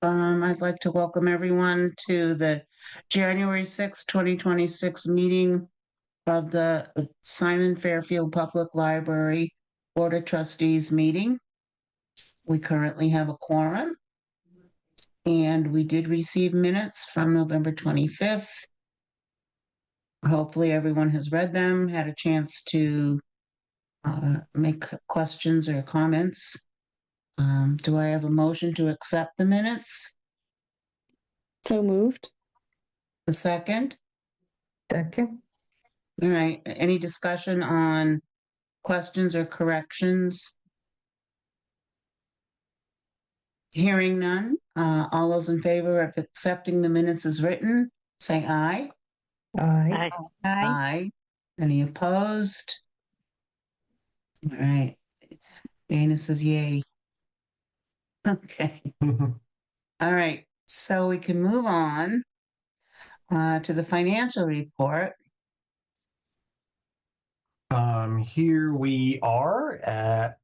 I'd like to welcome everyone to the January 2026 meeting of the Simon Fairfield Public Library Board of Trustees meeting. We currently have a quorum, and we did receive minutes from November 25th. Hopefully everyone has read them, had a chance to make questions or comments. Do I have a motion to accept the minutes? So moved. The second? Second. All right. Any discussion on questions or corrections? Hearing none. All those in favor of accepting the minutes as written, say aye. Aye. Aye. Any opposed? All right. Dana says yay. Okay. All right. So we can move on to the financial report. Here we are at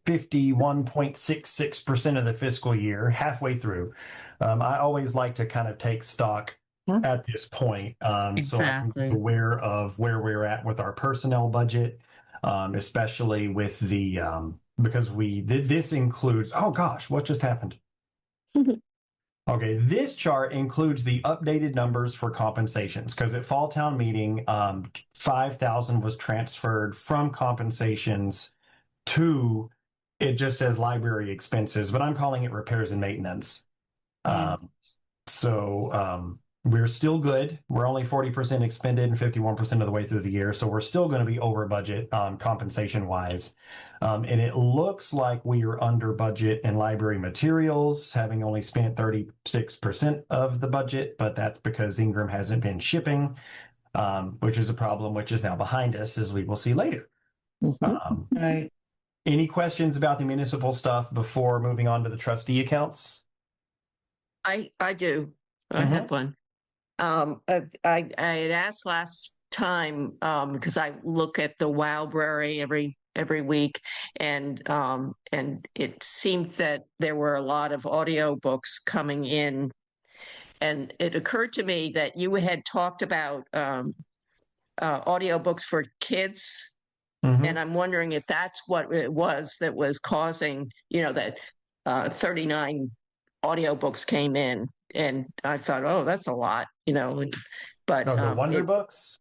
51.66% of the fiscal year, halfway through. I always like to kind of take stock at this point, so I can be aware of where we're at with our personnel budget, especially with the because this includes. Oh gosh, what just happened? Okay, this chart includes the updated numbers for compensations because at Fall Town Meeting, 5,000 was transferred from compensations to, it just says library expenses, but I'm calling it repairs and maintenance. We're still good. We're only 40% expended and 51% of the way through the year. So we're still going to be over budget compensation wise. And it looks like we are under budget in library materials, having only spent 36% of the budget, but that's because Ingram hasn't been shipping, which is a problem, which is now behind us, as we will see later. Right. Any questions about the municipal stuff before moving on to the trustee accounts? I do. I have one. I had asked last time because I look at the Wowbrary every week, and it seemed that there were a lot of audiobooks coming in, and it occurred to me that you had talked about audiobooks for kids, and I'm wondering if that's what it was that was causing, that 39 audiobooks came in. And I thought, oh, that's a lot, but the Wonder Books.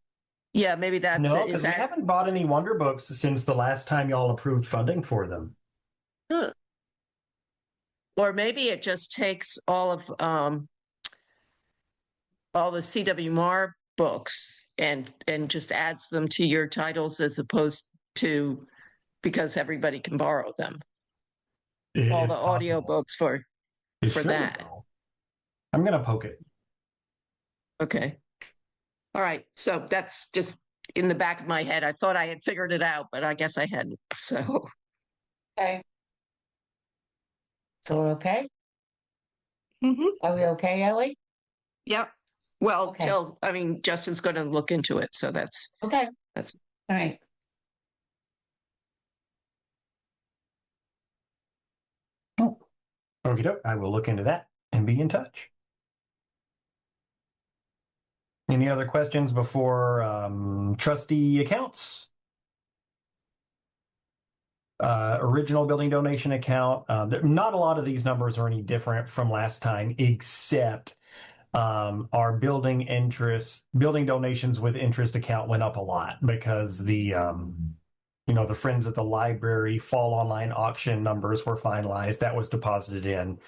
Yeah, maybe that's no, because we haven't bought any Wonder Books since the last time y'all approved funding for them. Or maybe it just takes all the CWMR books and just adds them to your titles as opposed to because everybody can borrow them. All the audiobooks for that. I'm going to poke it. Okay. All right. So that's just in the back of my head. I thought I had figured it out, but I guess I hadn't. So. Okay. So we're okay? Are we okay, Ellie? Yep. Well, Justin's going to look into it. So that's. Okay. That's. All right. Okie doke. I will look into that and be in touch. Any other questions before trustee accounts? Original building donation account. Not a lot of these numbers are any different from last time, except our building donations with interest account went up a lot because the Friends at the Library fall online auction numbers were finalized. That was deposited in.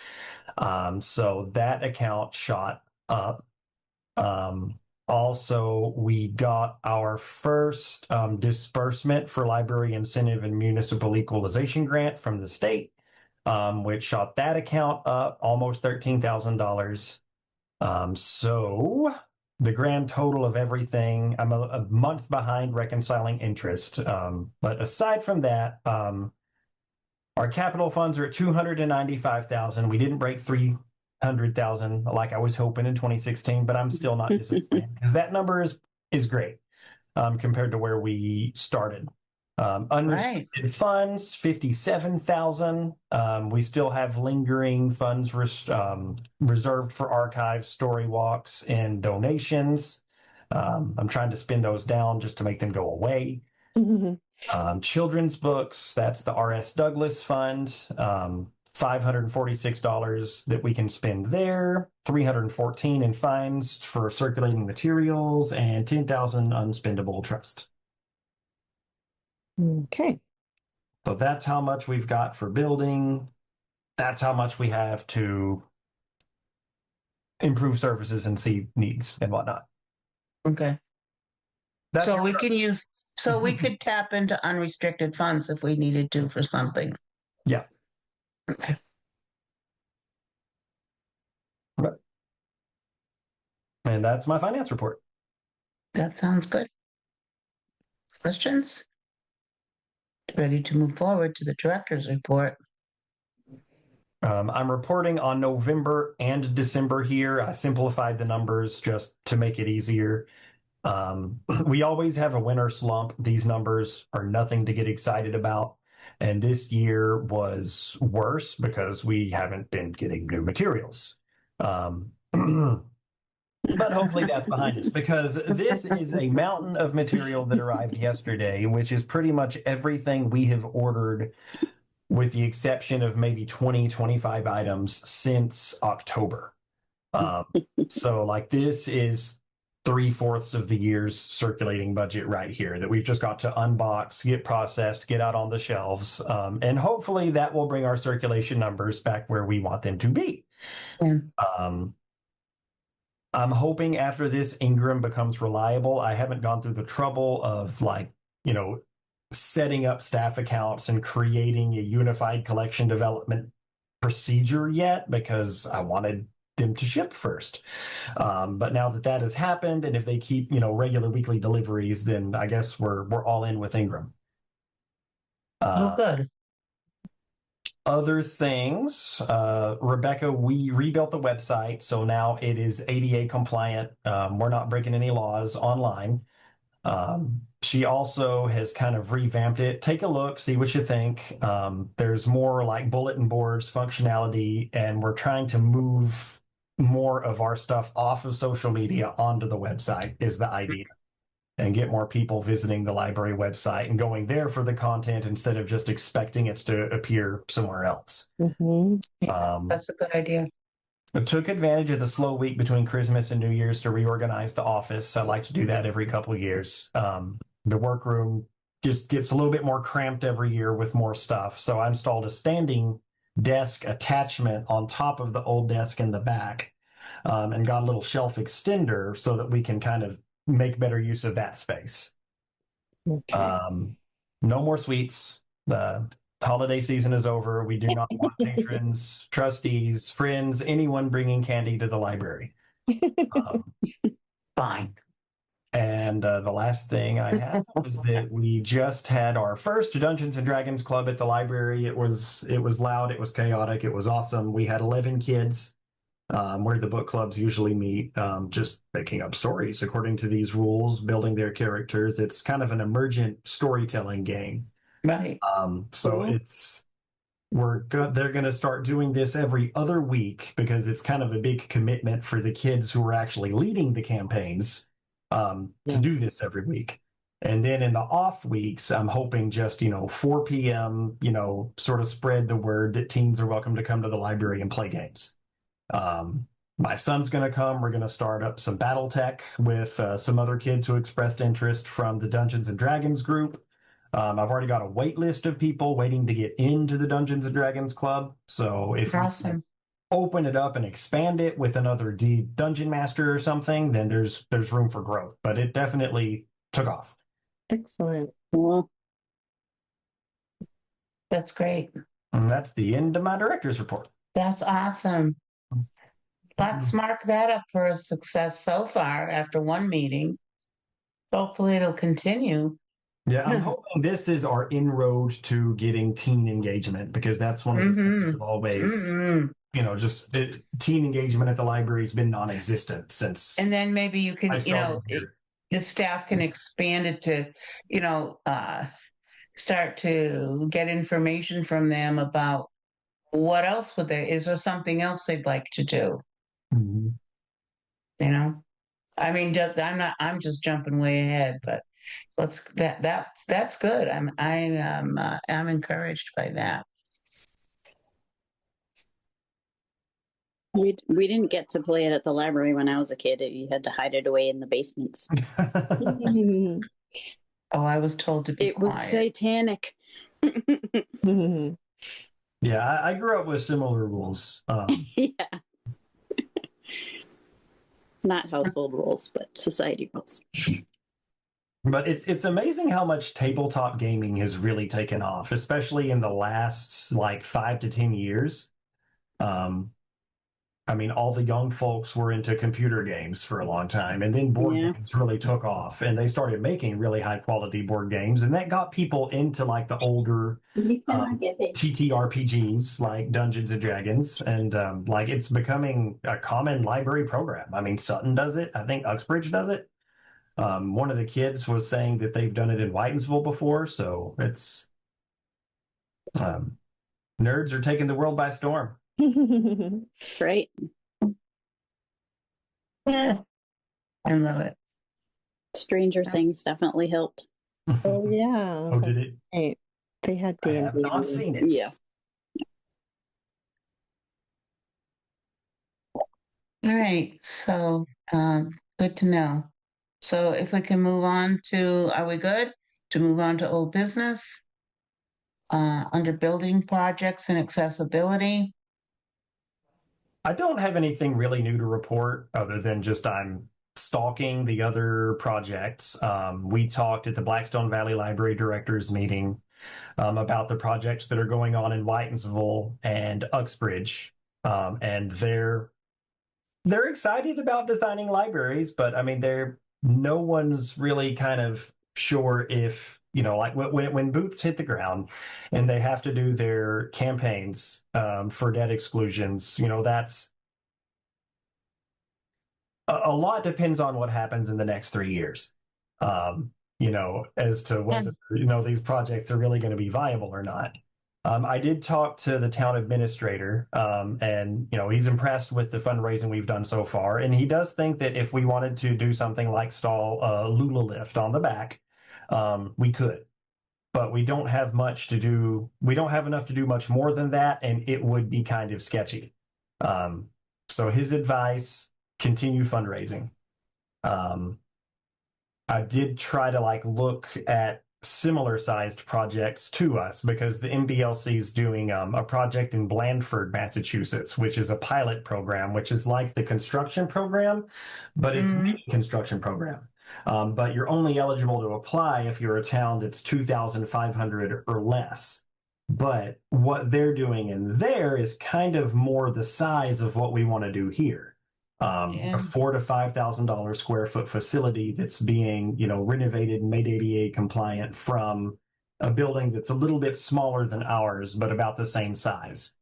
So that account shot up. Also, we got our first disbursement for library incentive and municipal equalization grant from the state, which shot that account up almost $13,000. So the grand total of everything, I'm a month behind reconciling interest. But aside from that, our capital funds are at $295,000. We didn't break 300,000 like I was hoping in 2016, but I'm still not disappointed because that number is great compared to where we started. Unrestricted funds, 57,000. We still have lingering funds reserved for archives, story walks, and donations. I'm trying to spin those down just to make them go away. Children's books, that's the R.S. Douglas Fund. $546 that we can spend there, $314 in fines for circulating materials, and $10,000 unspendable trust. Okay. So that's how much we've got for building. That's how much we have to improve services and see needs and whatnot. Okay. That's so we can use, so we could tap into unrestricted funds if we needed to for something. Yeah. Okay. And that's my finance report. That sounds good. Questions? Ready to move forward to the director's report. I'm reporting on November and December here. I simplified the numbers just to make it easier. We always have a winter slump. These numbers are nothing to get excited about. And this year was worse because we haven't been getting new materials. But hopefully that's behind us, because this is a mountain of material that arrived yesterday, which is pretty much everything we have ordered, with the exception of maybe 20, 25 items since October. So like this is 3/4 of the year's circulating budget right here that we've just got to unbox, get processed, get out on the shelves. And hopefully that will bring our circulation numbers back where we want them to be. I'm hoping after this Ingram becomes reliable. I haven't gone through the trouble of setting up staff accounts and creating a unified collection development procedure yet, because I wanted them to ship first. But now that has happened, and if they keep, regular weekly deliveries, then I guess we're all in with Ingram. Good. Other things, Rebecca, we rebuilt the website, so now it is ADA compliant. We're not breaking any laws online. She also has kind of revamped it. Take a look, see what you think. There's more like bulletin boards functionality, and we're trying to move more of our stuff off of social media onto the website is the idea, and get more people visiting the library website and going there for the content instead of just expecting it to appear somewhere else. That's a good idea. I took advantage of the slow week between Christmas and New Year's to reorganize the office. I like to do that every couple of years. The workroom just gets a little bit more cramped every year with more stuff. So I installed a standing desk attachment on top of the old desk in the back, and got a little shelf extender so that we can kind of make better use of that space. Okay. No more sweets. The holiday season is over. We do not want patrons, trustees, friends, anyone bringing candy to the library. Fine. And the last thing I had was that we just had our first Dungeons and Dragons club at the library. It was loud, it was chaotic, it was awesome. We had 11 kids, where the book clubs usually meet, just making up stories according to these rules, building their characters. It's kind of an emergent storytelling game. Right. So they're going to start doing this every other week, because it's kind of a big commitment for the kids who are actually leading the campaigns, to do this every week. And then in the off weeks, I'm hoping just, 4 p.m., sort of spread the word that teens are welcome to come to the library and play games. My son's going to come. We're going to start up some BattleTech with some other kids who expressed interest from the Dungeons and Dragons group. I've already got a wait list of people waiting to get into the Dungeons and Dragons club. So if we open it up and expand it with another dungeon master or something, then there's room for growth. But it definitely took off. Excellent. That's great. And that's the end of my director's report. That's awesome. Let's mark that up for a success so far after one meeting. Hopefully it'll continue. Yeah, I'm hoping this is our inroad to getting teen engagement, because that's one of the things I've always, teen engagement at the library has been non-existent since. And then maybe you can, the staff can expand it to, start to get information from them about what else is there something else they'd like to do? Mm-hmm. You know, I mean, I'm just jumping way ahead, but that's good. I'm encouraged by that. We didn't get to play it at the library when I was a kid. You had to hide it away in the basements. Oh, I was told to be It quiet. was satanic. Yeah, I grew up with similar rules. Yeah. Not household rules, but society rules. But it's amazing how much tabletop gaming has really taken off, especially in the last like 5 to 10 years. I mean, all the young folks were into computer games for a long time, and then board games really took off, and they started making really high quality board games, and that got people into like the older TTRPGs like Dungeons and Dragons, and like it's becoming a common library program. I mean, Sutton does it. I think Uxbridge does it. One of the kids was saying that they've done it in Whitensville before, so it's nerds are taking the world by storm. Right. Yeah, I love it. Stranger Things definitely helped. Oh yeah. Oh, did it? Right. They had I have D&D. not seen it. Yes. All right, so good to know. So if we can move on to, are we good to move on to old business? Under building projects and accessibility. I don't have anything really new to report other than just I'm stalking the other projects. We talked at the Blackstone Valley Library Directors meeting about the projects that are going on in Whitensville and Uxbridge, and they're excited about designing libraries, but I mean, no one's really kind of sure if, you know, like when boots hit the ground and they have to do their campaigns for debt exclusions, you know, that's a lot depends on what happens in the next 3 years, you know, as to whether, you know, these projects are really going to be viable or not. I did talk to the town administrator, and you know he's impressed with the fundraising we've done so far, and he does think that if we wanted to do something like install a Lula lift on the back, we could, but we don't have much to do. We don't have enough to do much more than that, and it would be kind of sketchy. So his advice: continue fundraising. I did try to like look at similar sized projects to us because the MBLC is doing a project in Blandford, Massachusetts, which is a pilot program, which is like the construction program, but it's a construction program. But you're only eligible to apply if you're a town that's 2,500 or less. But what they're doing in there is kind of more the size of what we want to do here. A $4,000 to $5,000 square foot facility that's being, you know, renovated and made ADA compliant from a building that's a little bit smaller than ours, but about the same size.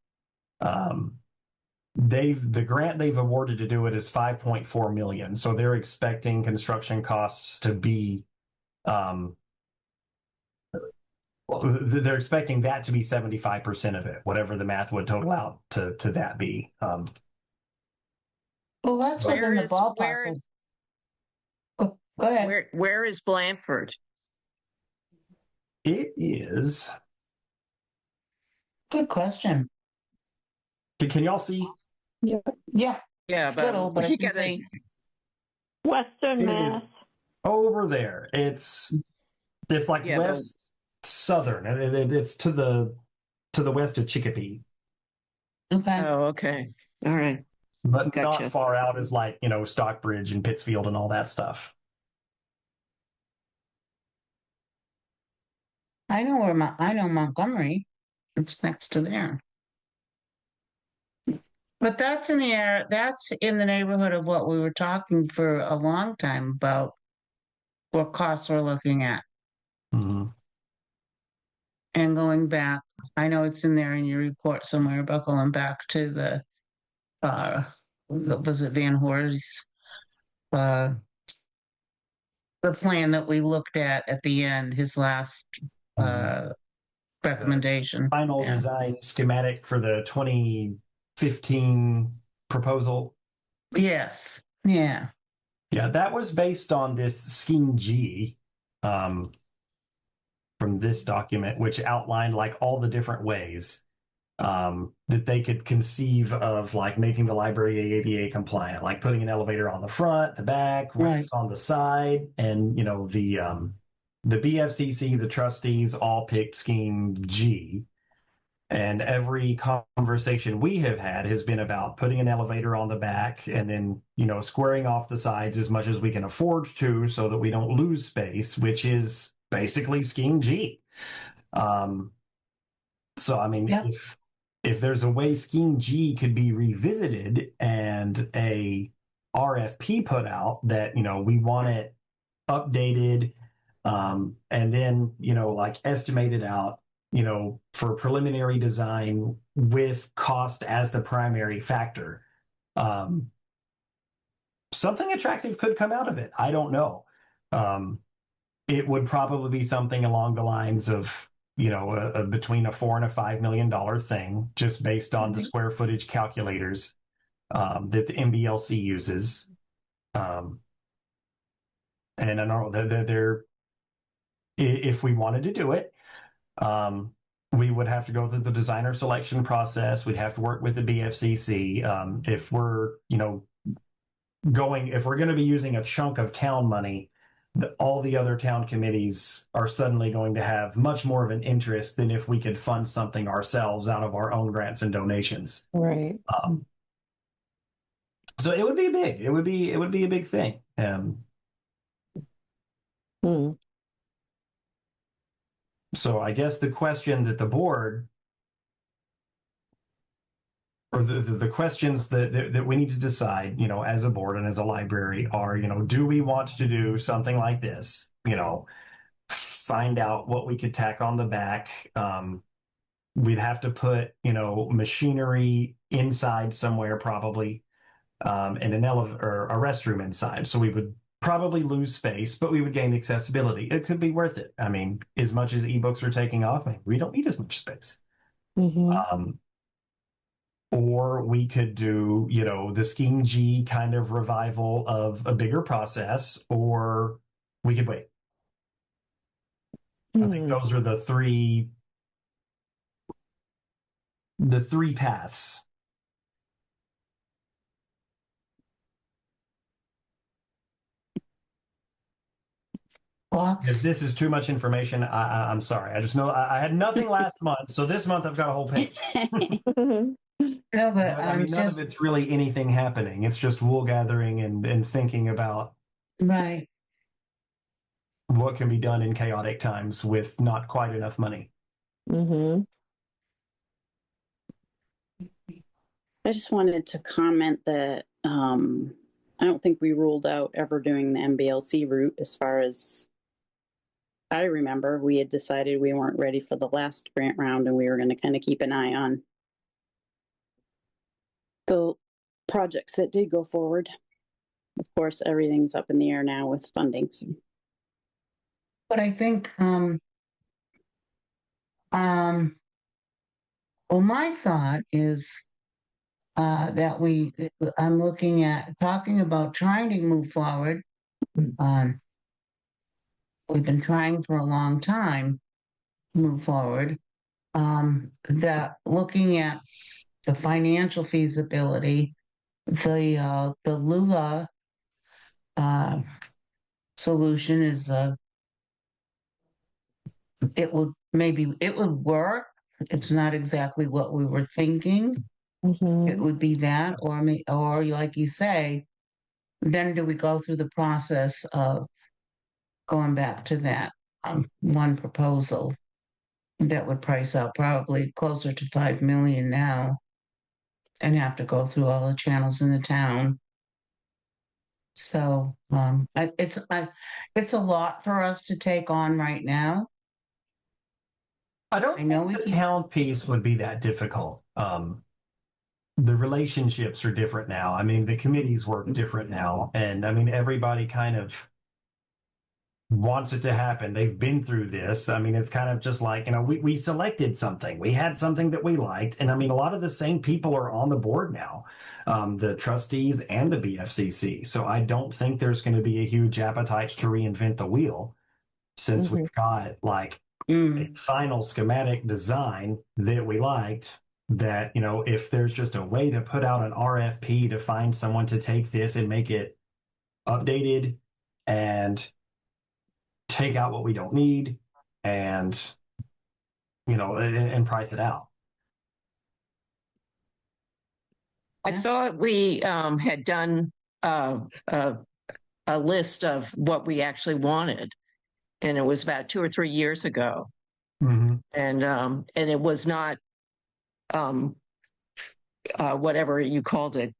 The grant they've awarded to do it is $5.4 million. So they're expecting construction costs to be, they're expecting that to be 75% of it, whatever the math would total out to that be. Well, that's within the ballpark. Go ahead. Where is Blandford? It is. Good question. Can y'all see? Yeah. Yeah, it's little, but I can see. Western Mass. Over there. It's like west southern, and it's to the west of Chicopee. Okay. Oh, okay. All right. But Gotcha. not far out as like, you know, Stockbridge and Pittsfield and all that stuff. I know Montgomery. It's next to there. But that's in the neighborhood of what we were talking for a long time about what costs we're looking at. Mm-hmm. And going back, I know it's in there in your report somewhere about going back to the was it Van Hor's the plan that we looked at the end, his last recommendation. Final Yeah. design schematic for the 2015 proposal. Yes. Yeah. Yeah, that was based on this Scheme G from this document, which outlined like all the different ways that they could conceive of like making the library ADA compliant, like putting an elevator on the front, the back, ramps on the side, and you know the BFCC, the trustees all picked Scheme G. And every conversation we have had has been about putting an elevator on the back and then, you know, squaring off the sides as much as we can afford to so that we don't lose space, which is basically Scheme G. So, I mean, Yep. if there's a way Scheme G could be revisited and a RFP put out that, you know, we want it updated and then, you know, like estimated out, you know, for preliminary design with cost as the primary factor. Something attractive could come out of it. I don't know. It would probably be something along the lines of, you know, between a $4 and a $5 million thing, just based on the square footage calculators that the MBLC uses. And I know that they're, if we wanted to do it, we would have to go through the designer selection process. We'd have to work with the BFCC. If we're, you know, if we're going to be using a chunk of town money, all the other town committees are suddenly going to have much more of an interest than if we could fund something ourselves out of our own grants and donations. Right. So it would be big. It would be a big thing. So I guess the question that the board, or the questions that we need to decide, you know, as a board and as a library are, you know, do we want to do something like this? You know, find out what we could tack on the back. We'd have to put, you know, machinery inside somewhere probably, and an elevator or a restroom inside. So we would probably lose space, but we would gain accessibility. It could be worth it. I mean, as much as ebooks are taking off, we don't need as much space. Or we could do, you know, the Scheme G kind of revival of a bigger process, or we could wait. I think those are the three paths. If this is too much information, I'm sorry. I just know I had nothing last month, so this month I've got a whole page. No, but I mean, none of it's really anything happening. It's just wool gathering and thinking about what can be done in chaotic times with not quite enough money. I just wanted to comment that I don't think we ruled out ever doing the MBLC route. As far as I remember, we had decided we weren't ready for the last grant round and we were going to kind of keep an eye on the projects that did go forward. Of course, everything's up in the air now with funding. So. But I think, well, my thought is that I'm looking at talking about trying to move forward. We've been trying for a long time to move forward. That looking at the financial feasibility, the Lula solution is it would work. It's not exactly what we were thinking. It would be that, or like you say, then do we go through the process of going back to that one proposal that would price out probably closer to 5 million now, and have to go through all the channels in the town. So it's a lot for us to take on right now. I don't think the town piece would be that difficult. The relationships are different now. I mean, the committees work different now. And I mean, everybody kind of wants it to happen. They've been through this. I mean, it's kind of just like, we selected something. We had something that we liked. And I mean, a lot of the same people are on the board now, the trustees and the BFCC. So I don't think there's going to be a huge appetite to reinvent the wheel since we've got like a final schematic design that we liked. That, if there's just a way to put out an RFP to find someone to take this and make it updated and take out what we don't need and and price it out. I thought we had done a list of what we actually wanted, and it was about 2 or 3 years ago. And it was not whatever you called it,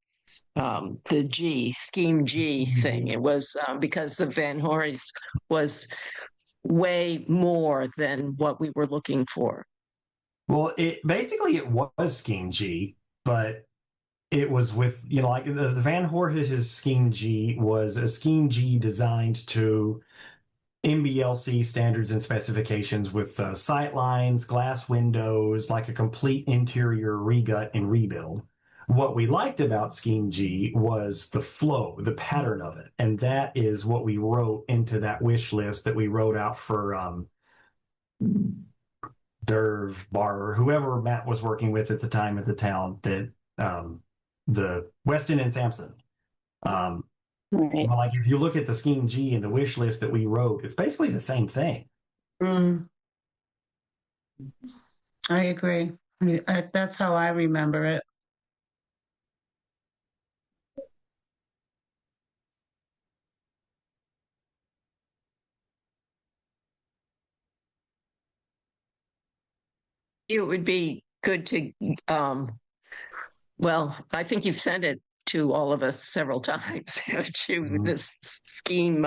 the scheme G thing. It was because the Van Horst was way more than what we were looking for. Well, it was scheme G, but it was with, like the Van Horst's scheme G was a scheme G designed to MBLC standards and specifications with sight lines, glass windows, like a complete interior regut and rebuild. What we liked about Scheme G was the flow, the pattern of it. And that is what we wrote into that wish list that we wrote out for Derv, Barber, whoever Matt was working with at the time at the town, that the Weston and Sampson. Right. Well, like if you look at the Scheme G and the wish list that we wrote, it's basically the same thing. I agree. That's how I remember it. It would be good to, well, I think you've sent it to all of us several times to this scheme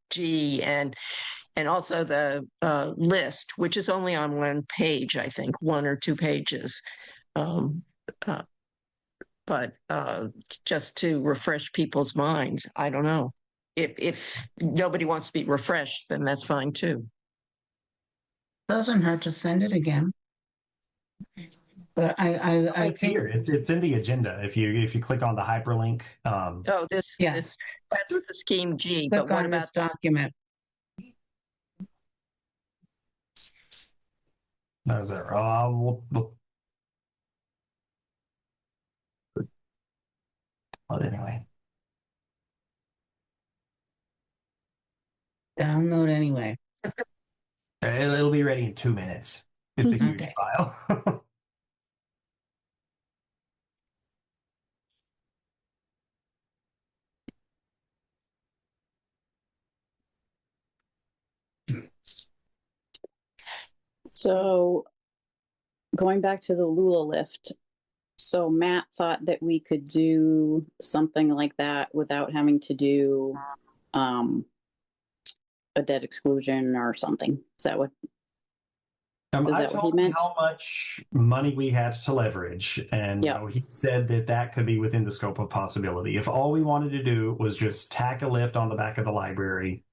G and also the list, which is only on one page, I think, 1 or 2 pages. But just to refresh people's minds, I don't know. If nobody wants to be refreshed, then that's fine too. Doesn't hurt to send it again. But I it's think here. It's in the agenda. If you click on the hyperlink. This that's the scheme G. Click but what on about this document? No, is there? Well, anyway. Download anyway. It'll be ready in 2 minutes. It's a huge file. So going back to the Lula lift, so Matt thought that we could do something like that without having to do a debt exclusion or something. Is that what? I told him how much money we had to leverage, and he said that could be within the scope of possibility. If all we wanted to do was just tack a lift on the back of the library,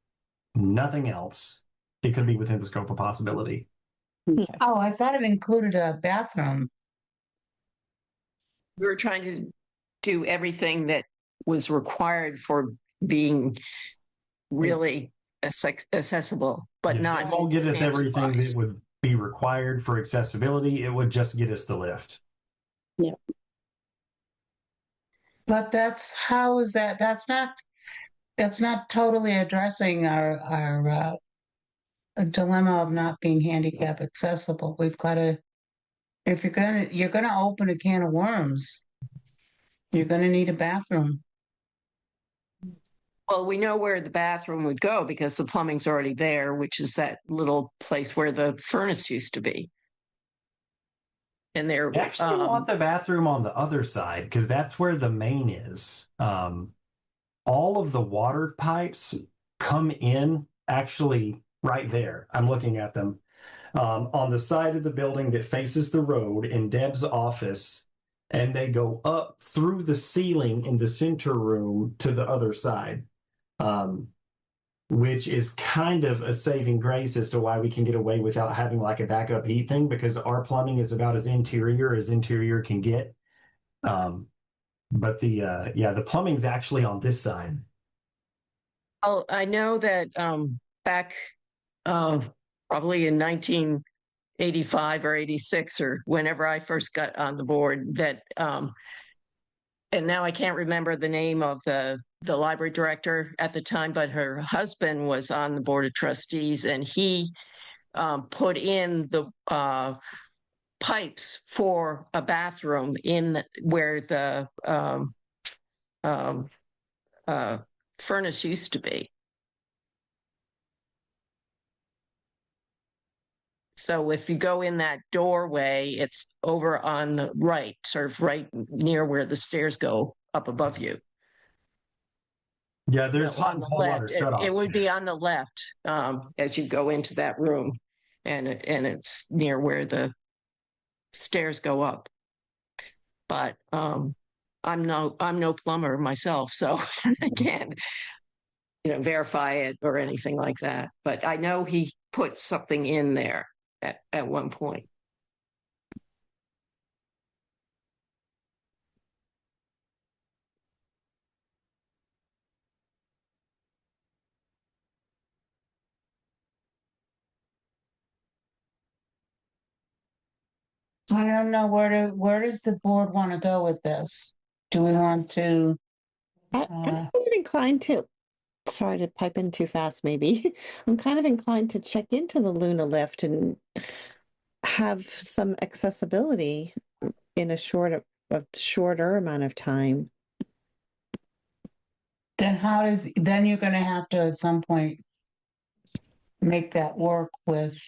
nothing else, it could be within the scope of possibility. Okay. Oh, I thought it included a bathroom. We were trying to do everything that was required for being really accessible, but not. It won't get us everything that would be required for accessibility. It would just get us the lift. Yeah. But that's not totally addressing our dilemma of not being handicap accessible. We've got to, if you're gonna open a can of worms, you're gonna need a bathroom. Well, we know where the bathroom would go because the plumbing's already there, which is that little place where the furnace used to be. And there, I actually want the bathroom on the other side because that's where the main is. All of the water pipes come in actually right there. I'm looking at them on the side of the building that faces the road in Deb's office, and they go up through the ceiling in the center room to the other side. which is kind of a saving grace as to why we can get away without having like a backup heat thing, because our plumbing is about as interior can get. But the plumbing's actually on this side. Oh, I know that back probably in 1985 or 86 or whenever I first got on the board, that and now I can't remember the name of the library director at the time, but her husband was on the board of trustees, and he put in the pipes for a bathroom in where the furnace used to be. So if you go in that doorway, it's over on the right, sort of right near where the stairs go up above you. Yeah, there's No, hot on the water left. shutoffs. It would be on the left as you go into that room, and it's near where the stairs go up. But I'm no plumber myself, so I can't verify it or anything like that. But I know he put something in there at one point. I don't know where does the board want to go with this? Do we want to? I'm kind of inclined to, sorry to pipe in too fast, maybe. I'm kind of inclined to check into the Luna lift and have some accessibility in a shorter amount of time. Then then you're going to have to at some point make that work with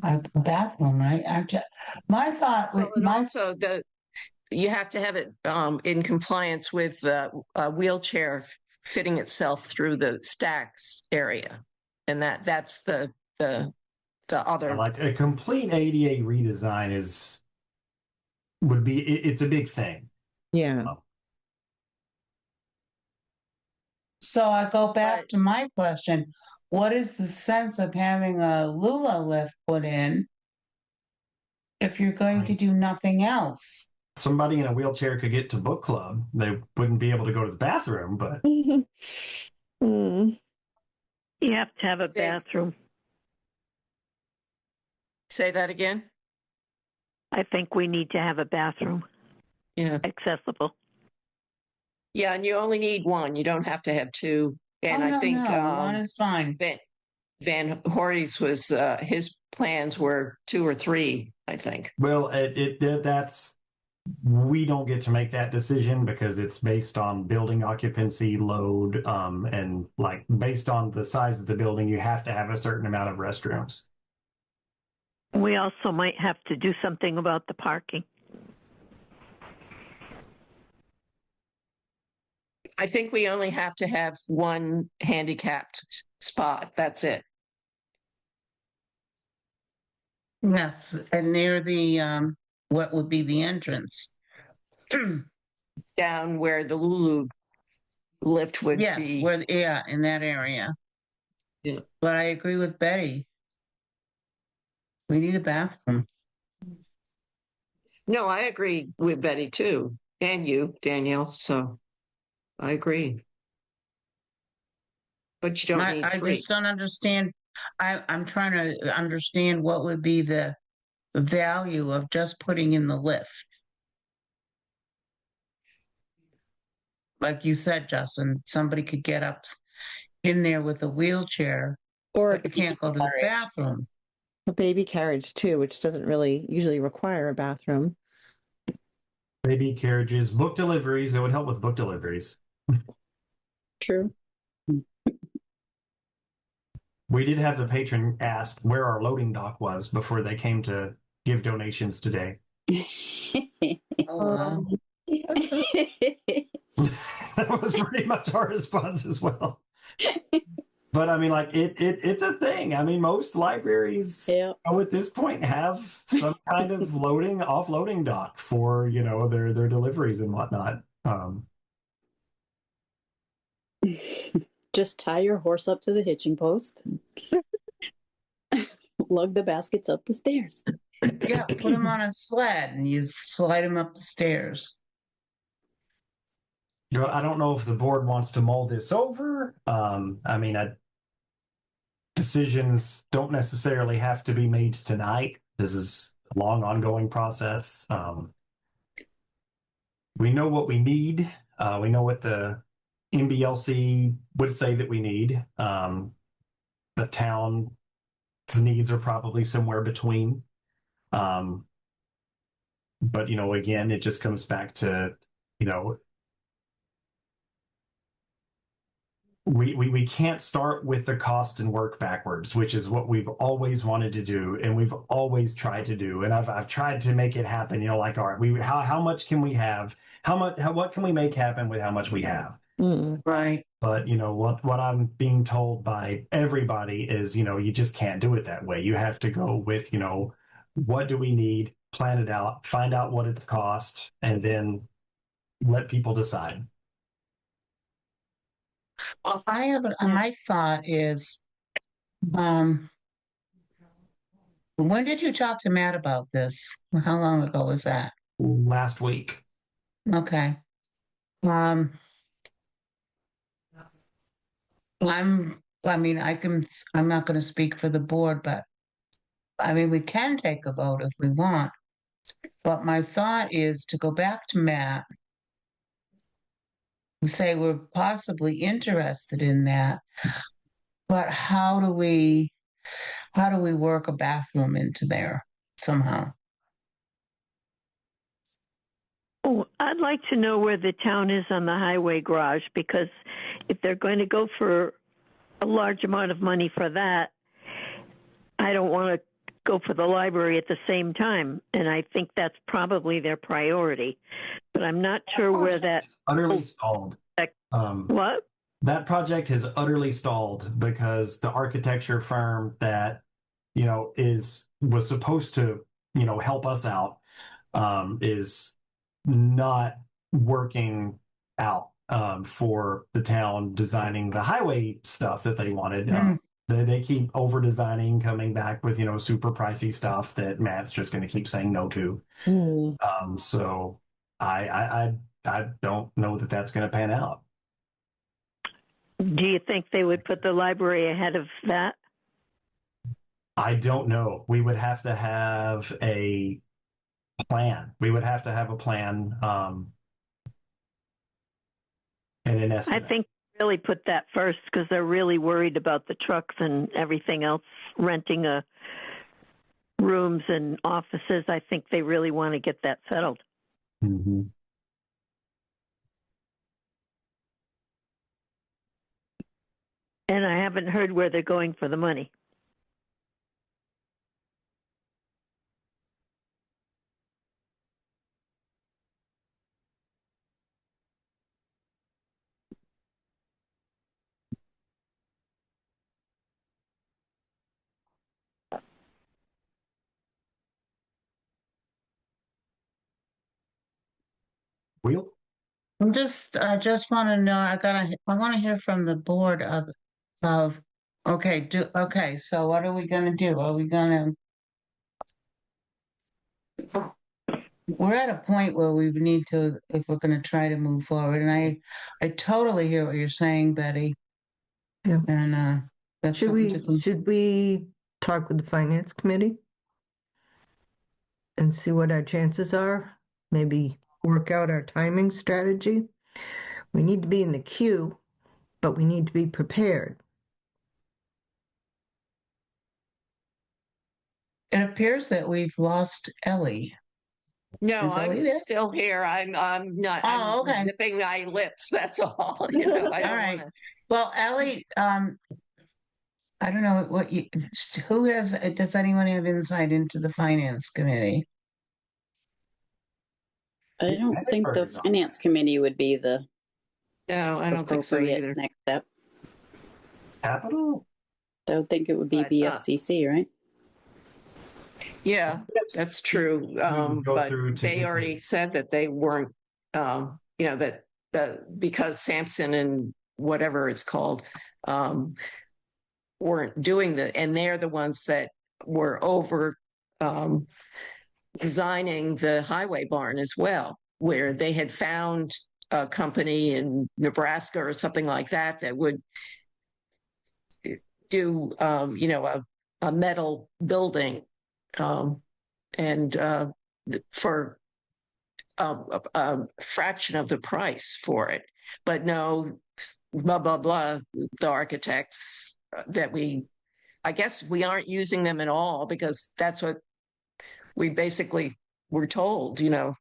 a bathroom, right? My thought, Also, you have to have it in compliance with a wheelchair fitting itself through the stacks area, and that's the other. Like a complete ADA redesign it's a big thing. Yeah. So I go back to my question. What is the sense of having a Lula lift put in if you're going to do nothing else? Somebody in a wheelchair could get to book club. They wouldn't be able to go to the bathroom, but You have to have a bathroom. Say that again. I think we need to have a bathroom. Yeah. Accessible. Yeah, and you only need one. You don't have to have two. And I think one is fine. Van Horry's was his plans were 2 or 3, I think. Well, we don't get to make that decision because it's based on building occupancy load, and like based on the size of the building, you have to have a certain amount of restrooms. We also might have to do something about the parking. I think we only have to have one handicapped spot. That's it. Yes, and near the what would be the entrance? Down where the Lulu lift would be. Yes, in that area. Yeah. But I agree with Betty. We need a bathroom. No, I agree with Betty too, and you, Danielle. So I agree. But you don't need 3. I just don't understand. I'm trying to understand what would be the value of just putting in the lift. Like you said, Justin, somebody could get up in there with a wheelchair, Or but you can't go to the bathroom. A baby carriage too, which doesn't really usually require a bathroom. Baby carriages, book deliveries. It would help with book deliveries. True. We did have the patron ask where our loading dock was before they came to give donations today. Oh, That was pretty much our response as well. But I mean, like it's a thing. I mean, most libraries at this point have some kind of offloading dock for their deliveries and whatnot. Just tie your horse up to the hitching post. Lug the baskets up the stairs. Yeah, put them on a sled and you slide them up the stairs. I don't know if the board wants to mull this over. Decisions don't necessarily have to be made tonight. This is a long, ongoing process. We know what we need. We know what the MBLC would say that we need. The town's needs are probably somewhere between. But, again, it just comes back to, we can't start with the cost and work backwards, which is what we've always wanted to do and we've always tried to do. And I've tried to make it happen, like, all right, how much can we have? What can we make happen with how much we have? Right. But what I'm being told by everybody is, you just can't do it that way. You have to go with, what do we need, plan it out, find out what it costs, and then let people decide. Well, my thought is, when did you talk to Matt about this? How long ago was that? Last week. Okay. I'm not going to speak for the board, but we can take a vote if we want. But my thought is to go back to Matt, say we're possibly interested in that, but how do we work a bathroom into there somehow? Oh, I'd like to know where the town is on the highway garage, because if they're going to go for a large amount of money for that, I don't want to go for the library at the same time. And I think that's probably their priority. But I'm not sure where that utterly stalled. What? That project has utterly stalled because the architecture firm that was supposed to help us out is not working out for the town designing the highway stuff that they wanted. They keep over designing, coming back with super pricey stuff that Matt's just going to keep saying no to. So I don't know that that's going to pan out. Do you think they would put the library ahead of that? I don't know. We would have to have a plan. We would have to have a plan and an estimate. I think really put that first, because they're really worried about the trucks and everything else, renting rooms and offices. I think they really want to get that settled. Mm-hmm. And I haven't heard where they're going for the money. Wheel? I just want to know. I want to hear from the board okay. So what are we going to do? We're at a point where we need to, if we're going to try to move forward. And I totally hear what you're saying, Betty. Yeah. And that's should we talk with the finance committee and see what our chances are? Maybe work out our timing strategy. We need to be in the queue, but we need to be prepared. It appears that we've lost Ellie. No, I'm still here. I'm not. Oh, okay. I'm zipping my lips. That's all. All right. Well, Ellie, I don't know does anyone have insight into the finance committee? I don't think the finance committee would be the I don't think so either. Next step. Capital? I would think it would be BFCC, right? Yeah, that's true. But they already said that they weren't, because Sampson and whatever it's called, weren't doing and they're the ones that were over designing the highway barn as well, where they had found a company in Nebraska or something like that that would do, a metal building, and for a fraction of the price for it. But no, blah, blah, blah, the architects I guess we aren't using them at all, because that's what we basically were told, you're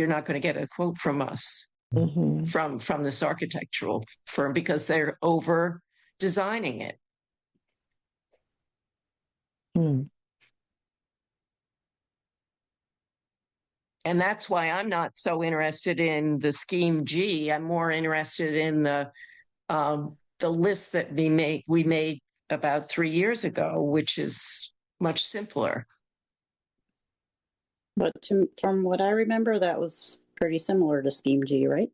not going to get a quote from us, from this architectural firm, because they're over designing it. And that's why I'm not so interested in the Scheme G. I'm more interested in the list that we made about 3 years ago, which is much simpler. But from what I remember, that was pretty similar to Scheme G, right?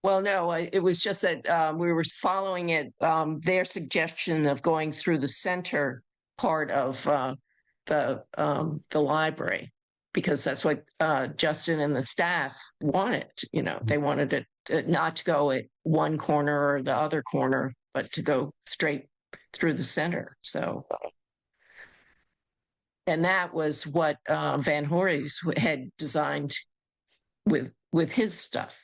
Well, no, it was just that we were following it, their suggestion of going through the center part of the library, because that's what Justin and the staff wanted. They wanted it not to go at one corner or the other corner, but to go straight through the center. So, and that was what Van Horys had designed with his stuff.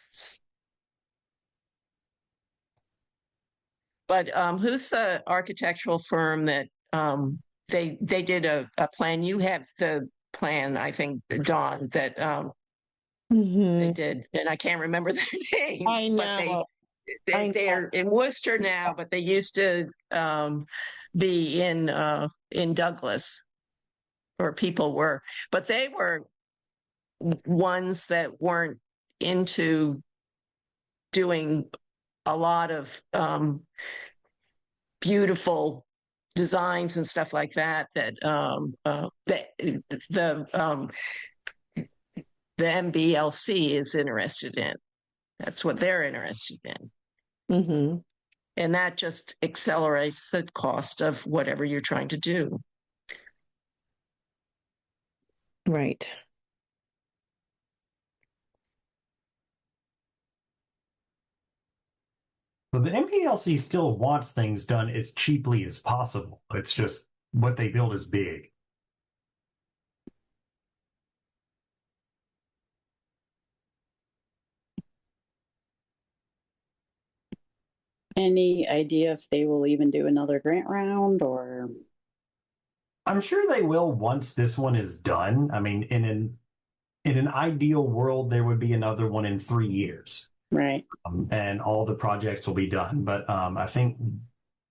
But who's the architectural firm that they did a plan? You have the plan, I think, Dawn, that they did, and I can't remember their names. I know. But they're in Worcester now, but they used to be in Douglas, or people were, but they were ones that weren't into doing a lot of beautiful designs and stuff like that the MBLC is interested in. That's what they're interested in. And that just accelerates the cost of whatever you're trying to do. Right. But the MPLC still wants things done as cheaply as possible. It's just what they build is big. Any idea if they will even do another grant round, or? I'm sure they will once this one is done. I mean, in an ideal world, there would be another one in 3 years. Right. And all the projects will be done. But I think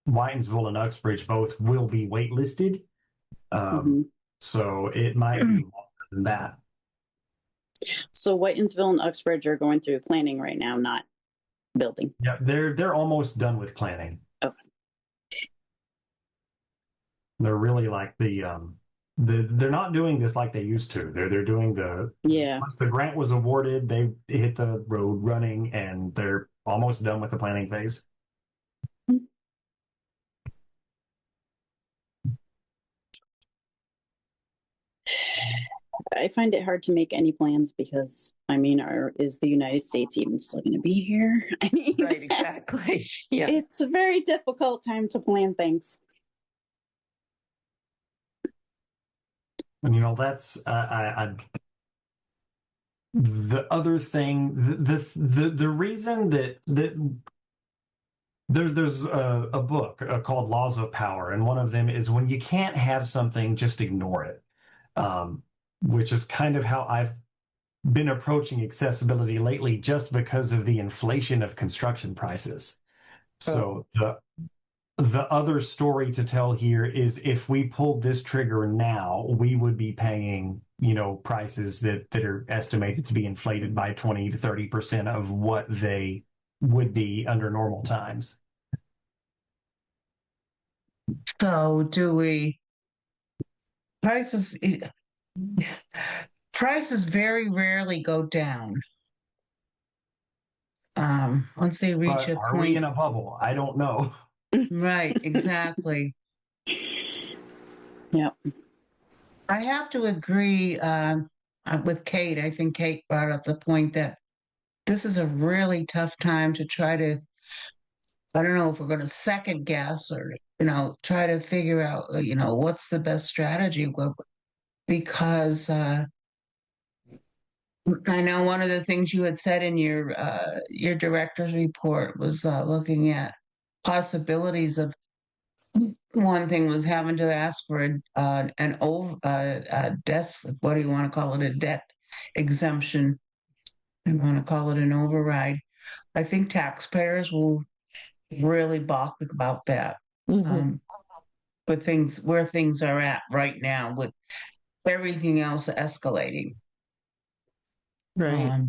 Whitensville and Uxbridge both will be waitlisted. So it might be longer than that. So Whitensville and Uxbridge are going through planning right now, not building. Yeah, they're almost done with planning. Okay. They're really like they're not doing this like they used to. They're doing once the grant was awarded, they hit the road running, and they're almost done with the planning phase. I find it hard to make any plans because, I mean, is the United States even still going to be here? I mean, right, exactly. Yeah, it's a very difficult time to plan things. And that's the other thing. The reason that there's a book called Laws of Power, and one of them is when you can't have something, just ignore it. Which is kind of how I've been approaching accessibility lately, just because of the inflation of construction prices. So the other story to tell here is, if we pulled this trigger now, we would be paying, prices that are estimated to be inflated by 20 to 30% of what they would be under normal times. So prices very rarely go down. once they reach But a are we point. in a bubble? I don't know. Right, exactly. Yep. I have to agree with Kate. I think Kate brought up the point that this is a really tough time to try to, I don't know if we're going to second guess or, try to figure out, what's the best strategy. Because I know one of the things you had said in your director's report was looking at possibilities of, one thing was having to ask for an over a desk. What do you want to call it? A debt exemption. I want to call it an override. I think taxpayers will really balk about that. Um, with things where things are at right now, with everything else escalating. Right.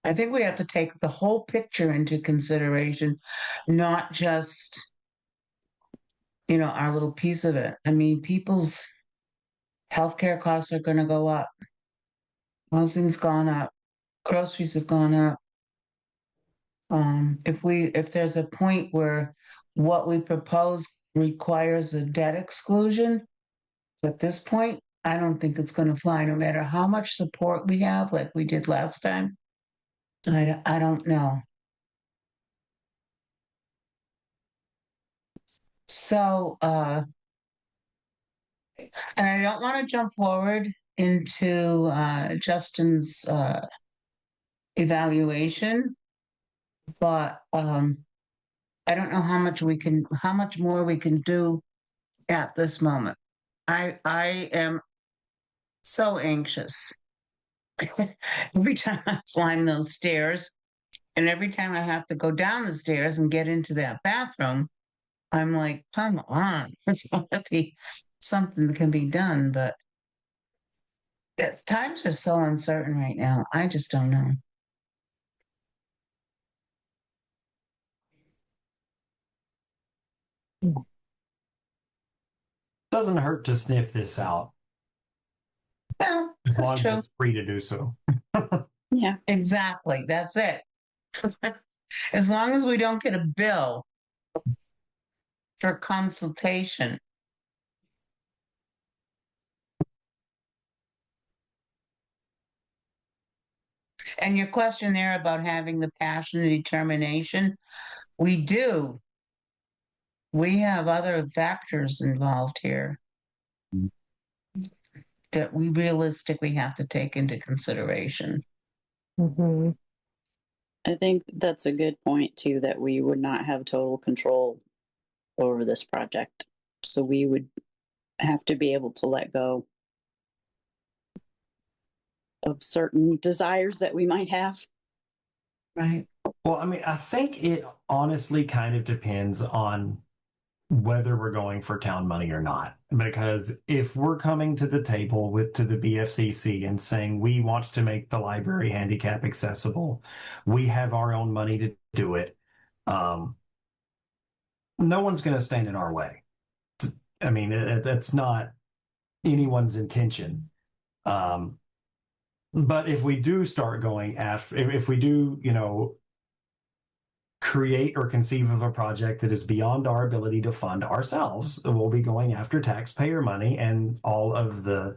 I think we have to take the whole picture into consideration, not just, our little piece of it. I mean, people's healthcare costs are going to go up. Housing's gone up. Groceries have gone up. If there's a point where what we propose requires a debt exclusion, at this point, I don't think it's going to fly, no matter how much support we have, like we did last time. I don't know. So, and I don't want to jump forward into Justin's evaluation, but I don't know how much more we can do at this moment. I am so anxious. Every time I climb those stairs, and every time I have to go down the stairs and get into that bathroom, I'm like, come on, it's got to be something that can be done. But times are so uncertain right now. I just don't know. Doesn't hurt to sniff this out. Well, as that's long true. as it's free to do so. Yeah. Exactly. That's it. As long as we don't get a bill for consultation. And your question there about having the passion and determination, we do. We have other factors involved here that we realistically have to take into consideration. I think that's a good point too, that we would not have total control over this project. So we would have to be able to let go of certain desires that we might have. Right. Well, I mean, I think it honestly kind of depends on whether we're going for town money or not. Because if we're coming to the table to the BFCC and saying we want to make the library handicap accessible, we have our own money to do it. No one's going to stand in our way. I mean, that's not anyone's intention. But if we do start going after, if we do, create or conceive of a project that is beyond our ability to fund ourselves, we'll be going after taxpayer money, and all of the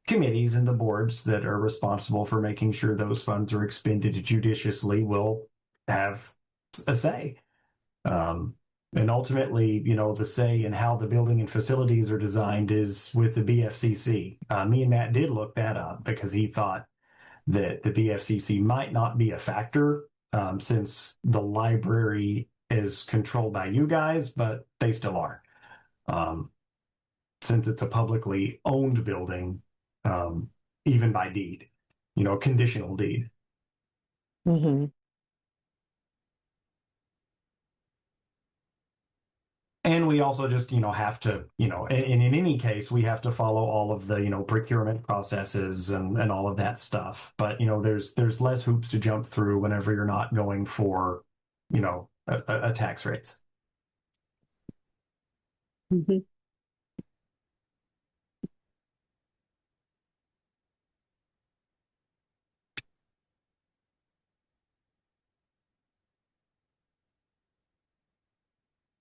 committees and the boards that are responsible for making sure those funds are expended judiciously will have a say. And ultimately, the say in how the building and facilities are designed is with the BFCC. Me and Matt did look that up because he thought that the BFCC might not be a factor since the library is controlled by you guys, but they still are. Since it's a publicly owned building, even by deed, conditional deed. And we also just, have to, and in any case, we have to follow all of the, procurement processes and all of that stuff. But, there's less hoops to jump through whenever you're not going for, a tax raise.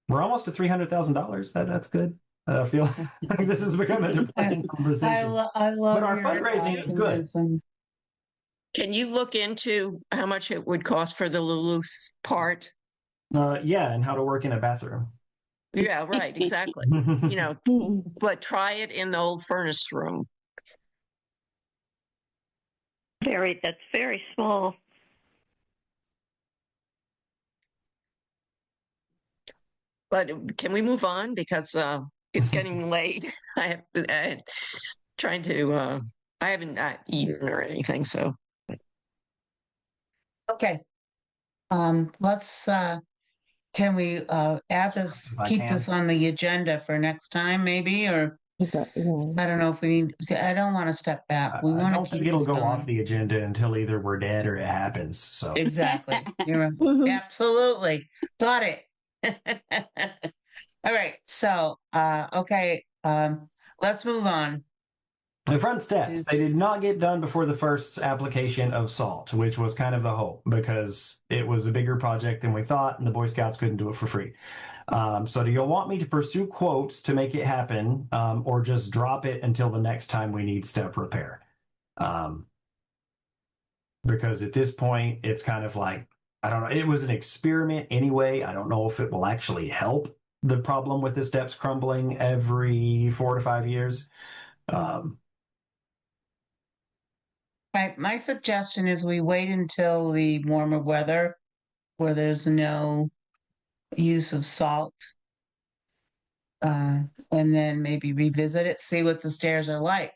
We're almost to $300,000. That's good. I feel like this has become a depressing conversation. I love but our your fundraising is good. optimism. Can you look into how much it would cost for the Lulu part? Yeah, and how to work in a bathroom. Yeah, right, exactly. But try it in the old furnace room. That's very small. But can we move on because it's getting late? I haven't eaten or anything, so. Okay. Let's can we add this, keep this on the agenda for next time maybe, or I don't know if we need, I don't want to step back. We I want don't to keep think it'll this go going. off the agenda until either we're dead or it happens. So Exactly. You're absolutely got it. All right. So okay. Let's move on. the front steps, they did not get done before the first application of SALT, which was kind of the hope because it was a bigger project than we thought and the Boy Scouts couldn't do it for free. So do you want me to pursue quotes to make it happen, or just drop it until the next time we need step repair? Because at this point, it's kind of like, I don't know, it was an experiment anyway. I don't know if it will actually help the problem with the steps crumbling every 4 to 5 years. My suggestion is we wait until the warmer weather where there's no use of salt. And then maybe revisit it, see what the stairs are like,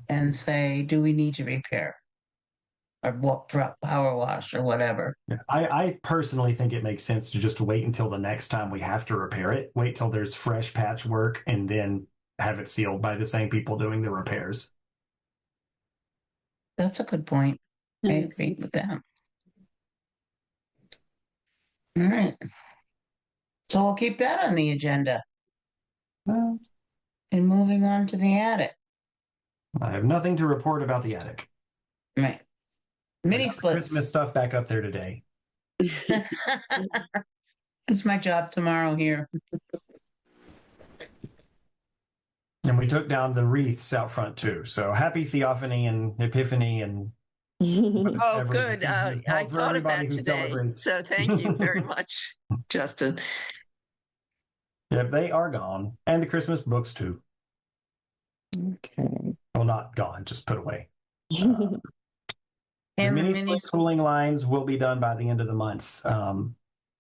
and say, do we need to repair? Or what power wash or whatever. I personally think it makes sense to just wait until the next time we have to repair it. Wait till there's fresh patchwork and then have it sealed by the same people doing the repairs. That's a good point. I agree with that. All right. So we'll keep that on the agenda. And moving on to the attic. I have nothing to report about the attic. Right. Mini splits. Christmas stuff back up there today. It's my job tomorrow here. And we took down the wreaths out front too. So happy Theophany and Epiphany and oh, good. I thought of that today. Celebrates. So thank you very much, Justin. Yep, they are gone. And the Christmas books too. Okay. Well, not gone, just put away. And the mini split cooling lines will be done by the end of the month.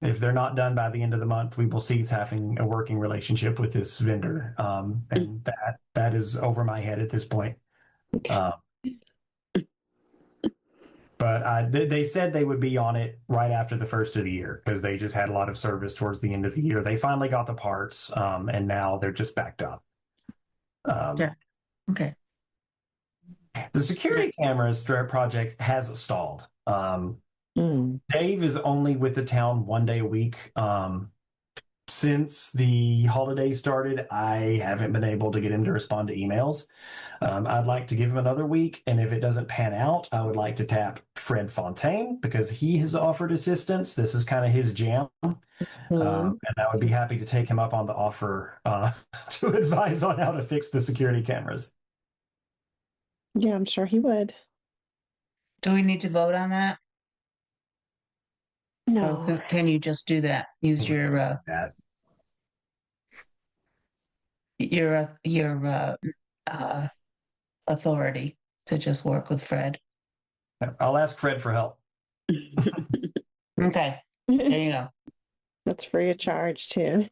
If they're not done by the end of the month, we will cease having a working relationship with this vendor. And that is over my head at this point. But they said they would be on it right after the first of the year because they just had a lot of service towards the end of the year. They finally got the parts, and now they're just backed up. Yeah. Okay. The security cameras project has stalled. Dave is only with the town 1 day a week. Since the holiday started, I haven't been able to get him to respond to emails. I'd like to give him another week, and if it doesn't pan out, I would like to tap Fred Fontaine because he has offered assistance. This is kind of his jam, and I would be happy to take him up on the offer to advise on how to fix the security cameras. Yeah, I'm sure he would. Do we need to vote on that? No. Or can you just do that? Use your authority to just work with Fred. I'll ask Fred for help. Okay, there you go. That's free of charge too.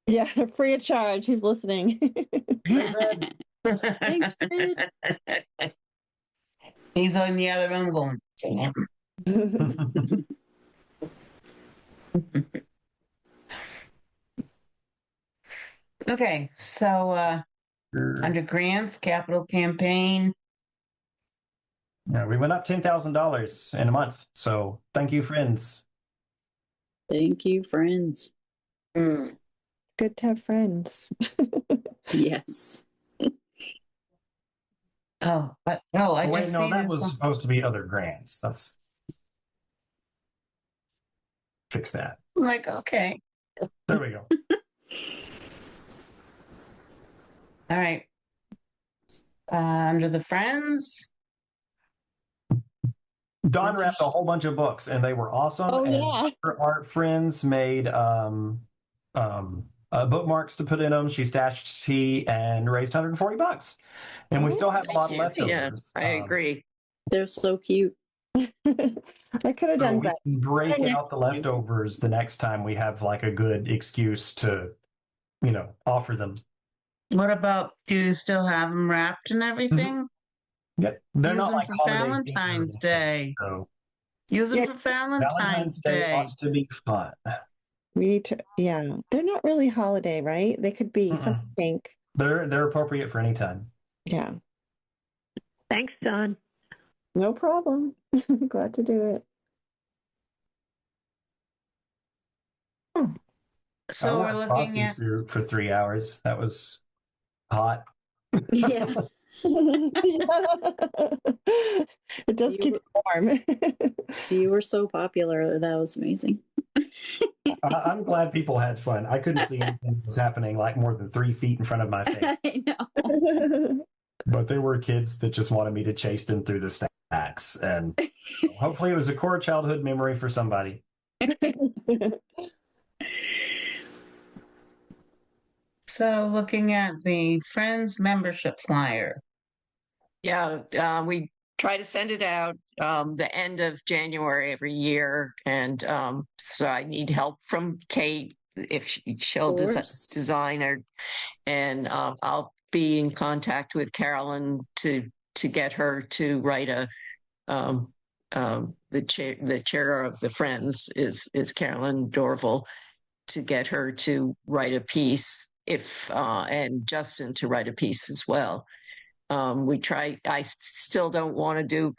Yeah, free of charge. He's listening. Thanks, Fred. He's in the other room going, damn. Okay, so under grants, capital campaign. Yeah, we went up $10,000 in a month. So thank you, friends. Thank you, friends. Mm. Good to have friends. Yes. Oh, but I wait, just no, see that this. was supposed to be other grants. That's fix that. Like, okay. There we go. All right. Under the Friends. Don wrapped a whole bunch of books, and they were awesome. Oh, and yeah. her art friends made bookmarks to put in them. She stashed tea and raised $140, and we still have a lot of leftovers. Yeah, I agree. They're so cute. I could have done we better. can break out the leftovers the next time we have like a good excuse to, offer them. What about, do you still have them wrapped and everything? Yep. They're Use not them like for holiday Valentine's themed, Day. So Use them Yeah, for Valentine's Day. ought to be fun. We need to, yeah. They're not really holiday, right? They could be something pink. They're appropriate for any time. Yeah. Thanks, Don. No problem. Glad to do it. So we're looking at suit for 3 hours. That was hot. Yeah. It does keep it warm. You were so popular. That was amazing. I'm glad people had fun. I couldn't see anything that was happening like more than 3 feet in front of my face. I know. But there were kids that just wanted me to chase them through the stacks. And hopefully it was a core childhood memory for somebody. So looking at the Friends membership flyer. Yeah, we try to send it out the end of January every year. And so I need help from Kate if she'll design it. And I'll be in contact with Carolyn to get her to write the chair of the Friends is Carolyn Dorval, to get her to write a piece and Justin to write a piece as well. I still don't want to do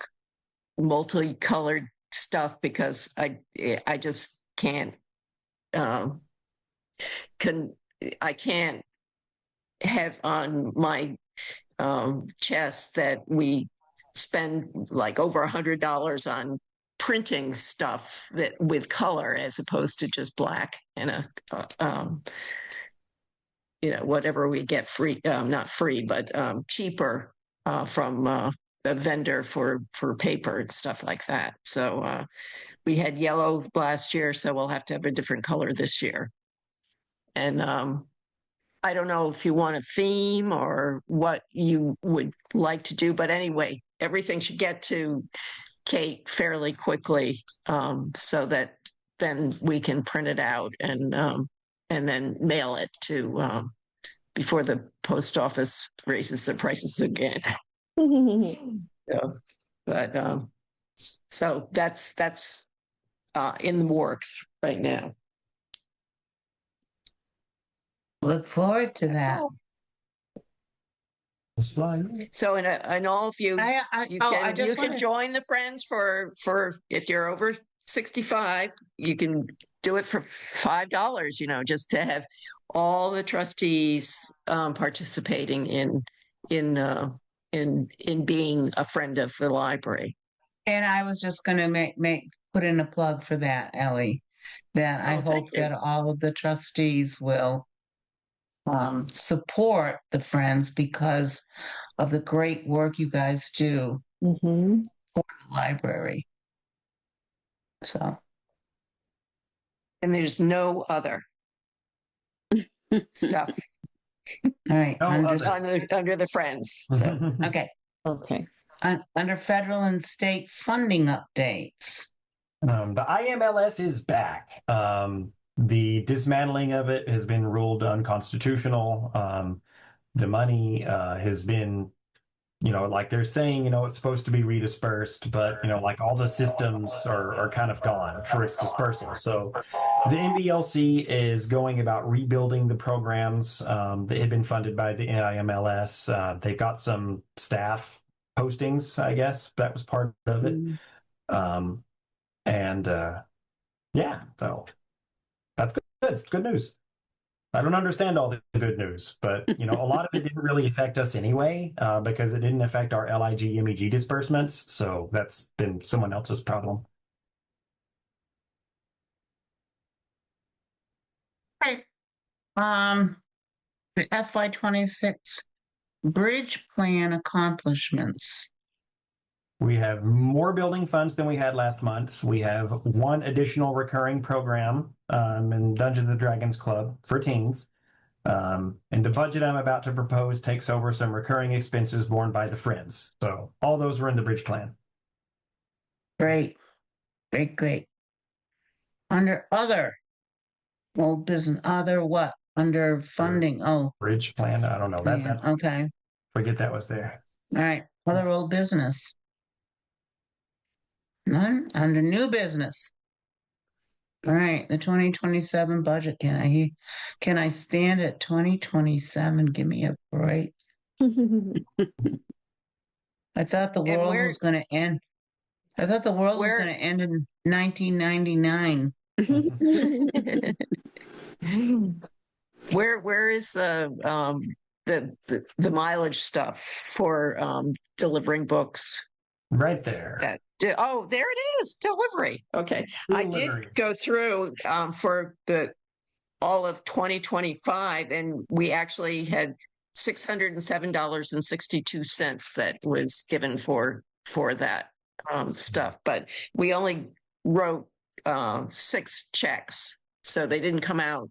multicolored stuff because I just can't, I can't have on my chest that we spend like over $100 on printing stuff that with color as opposed to just black and whatever we get free, not free, but cheaper from a vendor for paper and stuff like that. So we had yellow last year, so we'll have to have a different color this year. And I don't know if you want a theme or what you would like to do, but anyway, everything should get to Kate fairly quickly, so that then we can print it out and then mail it to before the post office raises the prices again. Yeah. But so that's in the works right now. Look forward to that. It's fine. So and all of you, you can join the Friends for if you're over 65, you can do it for $5. Just to have all the trustees participating in being a friend of the library. And I was just going to put in a plug for that, Ellie. That I hope that all of the trustees will support the Friends because of the great work you guys do for the library. So, and there's no other stuff. All right, under the Friends. So. Okay. Under federal and state funding updates. The IMLS is back. The dismantling of it has been ruled unconstitutional. The money has been, like they're saying, it's supposed to be redispersed, but, like all the systems are kind of gone for its dispersal. So the NBLC is going about rebuilding the programs that had been funded by the IMLS. They got some staff postings, I guess. That was part of it. So that's good. Good news. I don't understand all the good news, but a lot of it didn't really affect us anyway, because it didn't affect our LIG MEG disbursements. So that's been someone else's problem. The FY26 bridge plan accomplishments. We have more building funds than we had last month. We have one additional recurring program in Dungeons and Dragons Club for teens. And the budget I'm about to propose takes over some recurring expenses borne by the friends. So all those were in the bridge plan. Great. Under other old business, other what? Under funding. Oh, bridge plan. I don't know that. Okay. Forget that was there. All right. Other old business. None under new business. All right. The 2027 budget. Can I stand at 2027? Give me a break. I thought the world was going to end. I thought the world was going to end in 1999. Where is the mileage stuff for delivering books? Right there. Oh, there it is. Delivery. Okay. I did go through for all of 2025, and we actually had $607.62 that was given for that stuff. But we only wrote 6 checks, so they didn't come out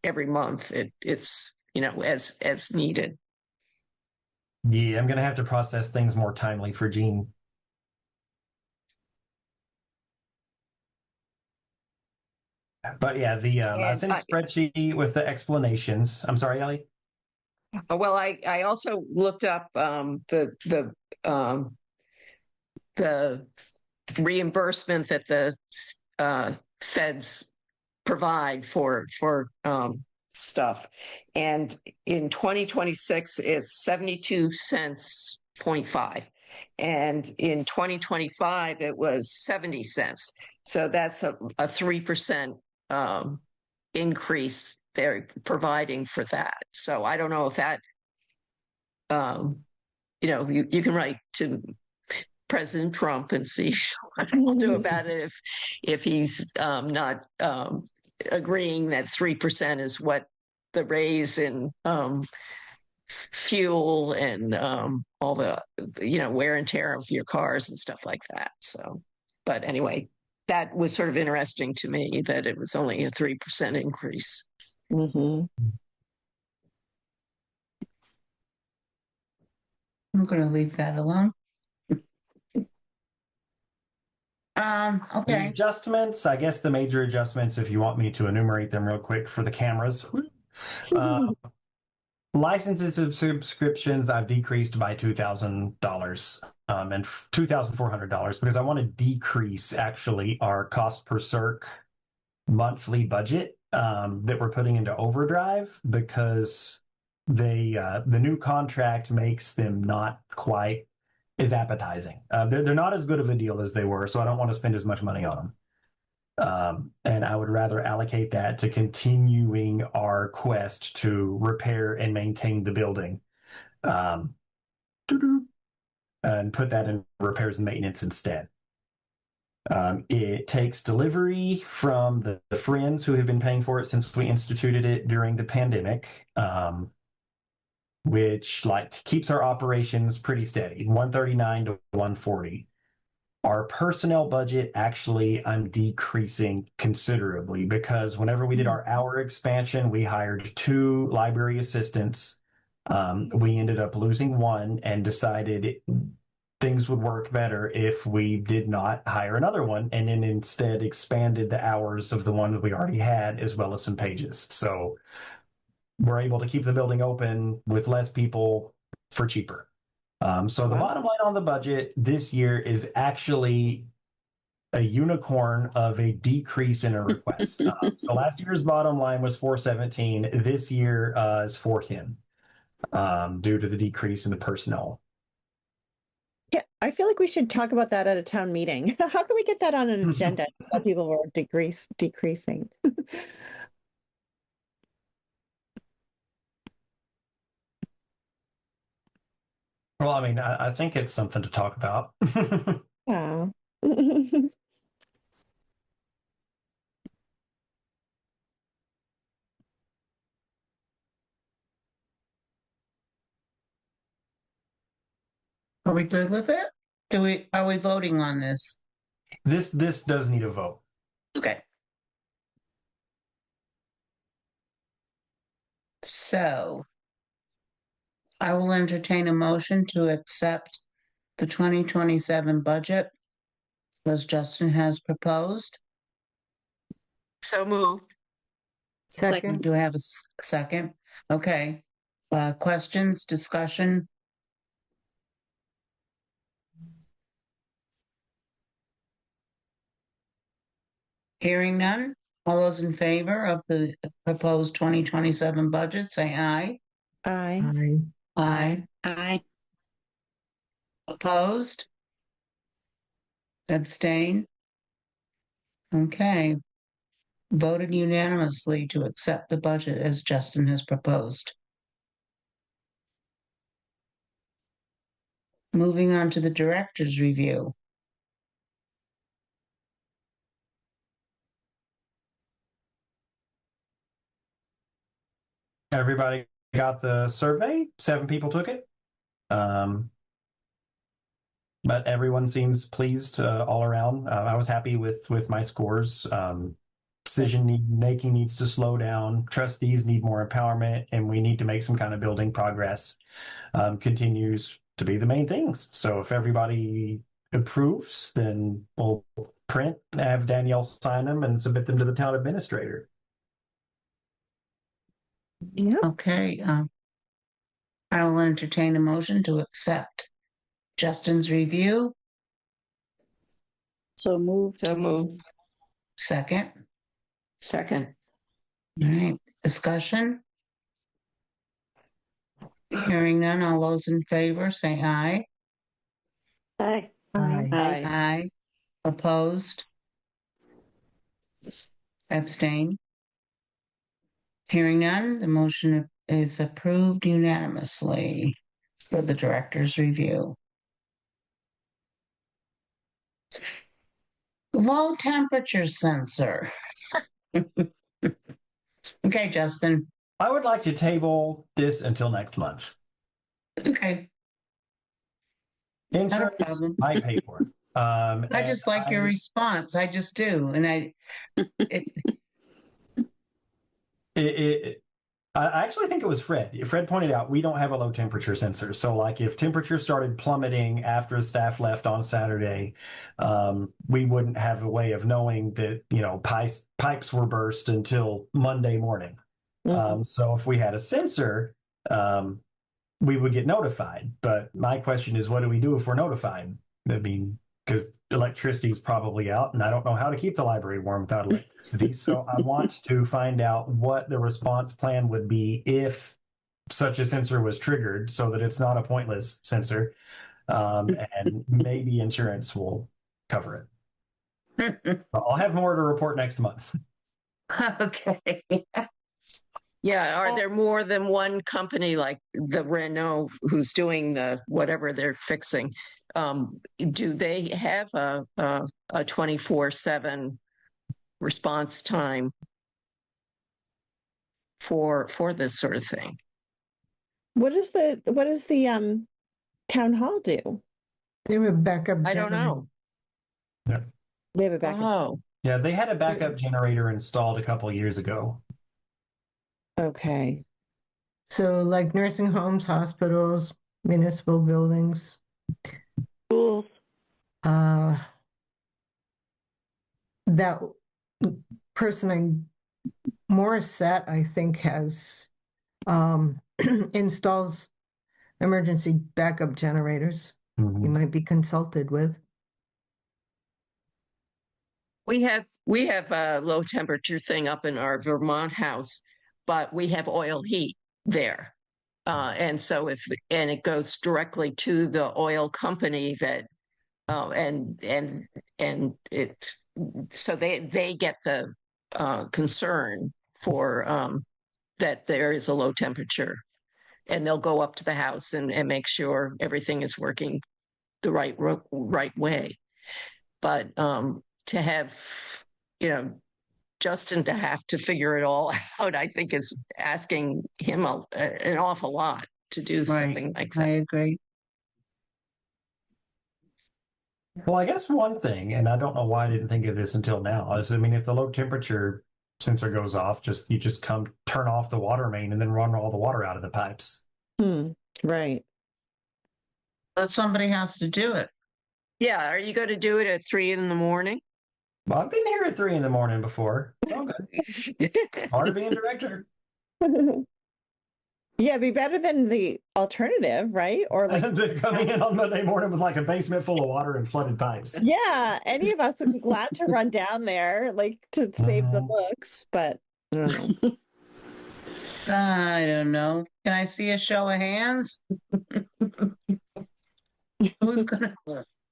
every month. It's as needed. Yeah, I'm gonna have to process things more timely for Jean. But yeah, I sent a spreadsheet with the explanations. I'm sorry, Ellie. Well, I also looked up the reimbursement that the feds provide for stuff, and in 2026 it's 72 cents 0.5, and in 2025 it was 70 cents. So that's a 3% increase they're providing for that. So I don't know if that, you can write to President Trump and see what he'll do about it if he's not agreeing that 3% is what the raise in fuel and all the wear and tear of your cars and stuff like that. So, but anyway, that was sort of interesting to me that it was only a 3% increase. I'm going to leave that alone. Okay. The adjustments, I guess the major adjustments, if you want me to enumerate them real quick for the cameras. Licenses and subscriptions, I've decreased by $2,000 and $2,400 because I want to decrease actually our cost per circ monthly budget that we're putting into overdrive, because the new contract makes them not quite as appetizing. They're not as good of a deal as they were, so I don't want to spend as much money on them. And I would rather allocate that to continuing our quest to repair and maintain the building, and put that in repairs and maintenance instead. It takes delivery from the friends who have been paying for it since we instituted it during the pandemic, which keeps our operations pretty steady, 139 to 140. Our personnel budget, actually, I'm decreasing considerably because whenever we did our hour expansion, we hired 2 library assistants. We ended up losing one and decided things would work better if we did not hire another one, and then instead expanded the hours of the one that we already had, as well as some pages. So we're able to keep the building open with less people for cheaper. So the bottom line on the budget this year is actually a unicorn of a decrease in a request. So last year's bottom line was 417. This year is 410 due to the decrease in the personnel. Yeah, I feel like we should talk about that at a town meeting. How can we get that on an agenda that people are decreasing? Well, I mean, I think it's something to talk about. Yeah. Are we good with it? Are we voting on this? This does need a vote. Okay. So I will entertain a motion to accept the 2027 budget as Justin has proposed. So moved. Second. Do I have a second? Okay. Questions, discussion? Hearing none. All those in favor of the proposed 2027 budget, say aye. Aye. Aye. Aye. Opposed? Abstain? Okay. Voted unanimously to accept the budget as Justin has proposed. Moving on to the director's review. Everybody got the survey. 7 people took it. But everyone seems pleased all around. I was happy with my scores. Decision making needs to slow down. Trustees need more empowerment, and we need to make some kind of building progress. Continues to be the main things. So if everybody approves, then we'll print, have Danielle sign them, and submit them to the town administrator. Yep. Okay. I will entertain a motion to accept Justin's review. So moved. So moved. Second. Second. All right. Discussion. Hearing none. All those in favor say aye. Aye. Aye. Aye. Aye. Opposed? Abstain? Hearing none, the motion is approved unanimously for the director's review. Low temperature sensor. Okay, Justin. I would like to table this until next month. Okay. Insurance, problem. I pay for it. I just like your response. I just do. And I actually think it was Fred. Fred pointed out we don't have a low temperature sensor. So like if temperature started plummeting after staff left on Saturday, we wouldn't have a way of knowing that, pipes were burst until Monday morning. Mhm. So if we had a sensor, we would get notified. But my question is, what do we do if we're notified? I mean, because electricity is probably out, and I don't know how to keep the library warm without electricity. So I want to find out what the response plan would be if such a sensor was triggered, so that it's not a pointless sensor, and maybe insurance will cover it. I'll have more to report next month. okay. Yeah, are there more than one company like the Renault who's doing the whatever they're fixing? Do they have a 24/7 response time for this sort of thing? What does the town hall do? They have a backup. I don't know. Yeah. They have a backup. Oh, Yeah, they had a backup generator installed a couple years ago. Okay. So like nursing homes, hospitals, municipal buildings. Schools. That person, Morissette, I think, has installs emergency backup generators. Mhm. You might be consulted with. we have a low temperature thing up in our Vermont house, but we have oil heat there. And so and it goes directly to the oil company that, and it's, so they get the concern for that there is a low temperature, and they'll go up to the house and make sure everything is working the right way. But to have, Justin to have to figure it all out, I think is asking him an awful lot to do something like that. I agree. Well, I guess one thing, and I don't know why I didn't think of this until now, is I mean, if the low temperature sensor goes off, you just come turn off the water main and then run all the water out of the pipes. Right. But somebody has to do it. Yeah. Are you going to do it at 3 a.m? Well, I've been here at 3 a.m. before. It's all good. Part of being director. Yeah, it'd be better than the alternative, right? Or like coming in on Monday morning with like a basement full of water and flooded pipes. yeah, any of us would be glad to run down there, like to save the books, but I don't know. I don't know. Can I see a show of hands? Who's gonna?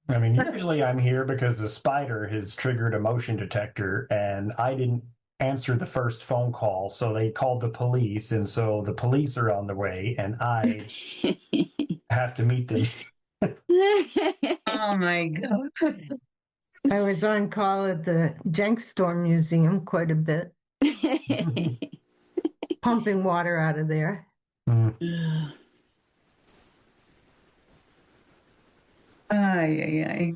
I mean, usually I'm here because the spider has triggered a motion detector and I didn't answer the first phone call. So they called the police. And so the police are on the way and I have to meet them. Oh my God. I was on call at the Jenks Storm Museum quite a bit, pumping water out of there.